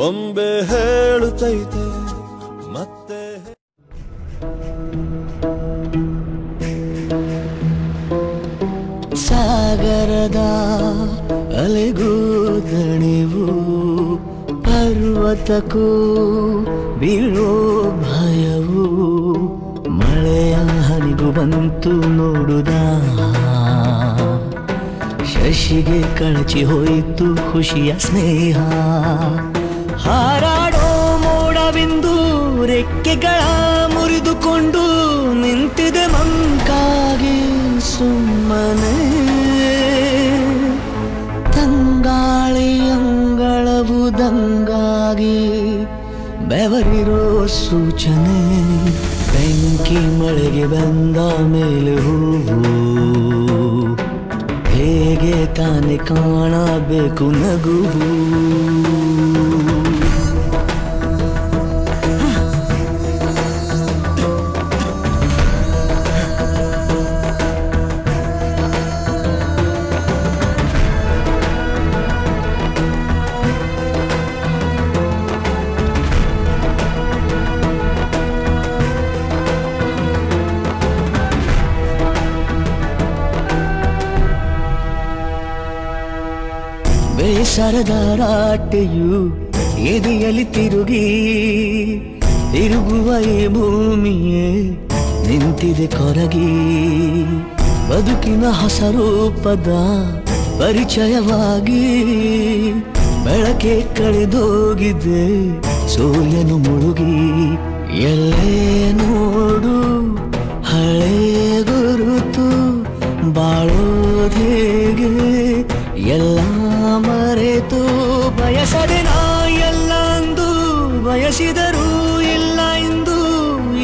ಬೊಂಬೆ ಹೇಳುತ್ತೈತೆ ಮತ್ತೆ ಸಾಗರದ ಅಲೆಗೂ ದಣಿವು ಪರ್ವತಕ್ಕೂ ಬೀಳೋ ಭಯವು ಮಳೆಯ ಹನಿಗೂ ಬಂತು ನೋಡುದ ಶಶಿಗೆ ಕಳಚಿ ಹೋಯಿತು ಖುಷಿಯ ಸ್ನೇಹ ಹಾರಾಡೋ ಮೋಡವಿಂದು ರೆಕ್ಕೆಗಳ ಮುರಿದುಕೊಂಡು ನಿಂತಿದೆ ಮಂಕಾಗಿ ಸುಮ್ಮನೆ ತಂಗಾಳಿ ಅಂಗಳವುದಂಗಾಗಿ ಬೆವರಿರೋ ಸೂಚನೆ ಬೆಂಕಿ ಮಳೆಗೆ ಬಂದ ಮೇಲೆ ಹೂವು ಹೇಗೆ ತಾನೆ ಕಾಣಬೇಕು ನಗುವು ಬೇಸರದ ರಾಟೆಯು ಎದೆಯಲ್ಲಿ ತಿರುಗಿ ತಿರುಗುವ ಈ ಭೂಮಿಯೇ ನಿಂತಿದೆ ಕೊರಗಿ ಬದುಕಿನ ಹೊಸ ರೂಪದ ಪರಿಚಯವಾಗಿ ಬೆಳಕೆ ಕಳೆದೋಗಿದೆ ಸೂರ್ಯನು ಮುಳುಗಿ ಎಲ್ಲೇ ನೋಡು ಹಳೆ ಗುರುತು ಬಾಳೋದೇಗೆ ಎಲ್ಲ ಮರೆತು ಬಯಸದೆ ನಾ ಎಲ್ಲ ಅಂದು ಬಯಸಿದರೂ ಇಲ್ಲ ಎಂದು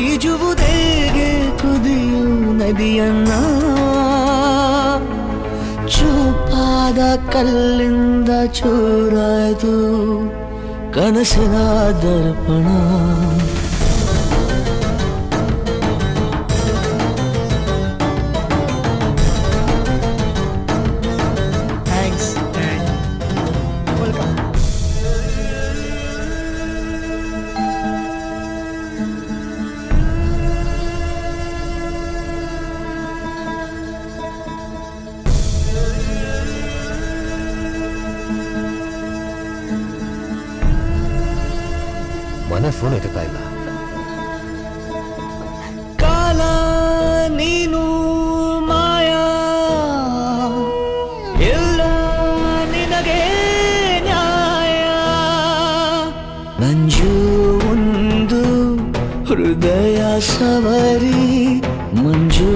ಈಜುವುದೇಗೆ ಕುದಿಯು ನದಿಯನ್ನ ಚೂಪಾದ ಕಲ್ಲಿಂದ ಚೂರಾಯ್ತು ಕನಸಿನ ದರ್ಪಣ ಮನೆ ಫೋನ್ ಎತ್ತುತ್ತಾ ಇಲ್ಲ. ಕಾಲ ನೀನು ಮಾಯಾ ಎಲ್ಲ ನಿನಗೆ ನ್ಯಾಯ ನಂಜು ಒಂದು ಹೃದಯ ಸವರಿ ಮಂಜು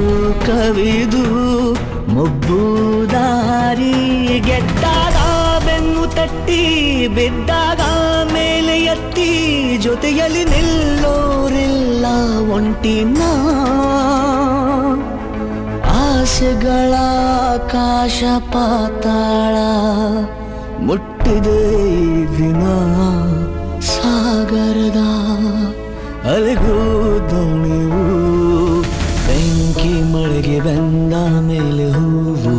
ಕವಿದು ಮೊಬ್ಬು ದಾರಿ ಗೆದ್ದಾಗ ಬೆನ್ನು ತಟ್ಟಿ ಬಿದ್ದಾಗ ಮೇಲೆ ಎತ್ತಿ ಜೊತೆಯಲ್ಲಿ ನಿಲ್ಲೋರಿಲ್ಲ ಒಂಟಿನ ಆಸೆಗಳ ಆಕಾಶ ಪಾತಾಳ ಮುಟ್ಟಿದೆ ಈ ದಿನ ಸಾಗರದ ಅಲೆಗೂ ದಣಿವು ಬೆಂಕಿ ಮಳೆಗೆ ಬಂದ ಮೇಲೆ ಹೂವು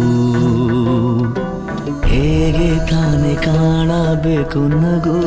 ಹೇಗೆ ತಾನೆ ಕಾಣಬೇಕು ನಗು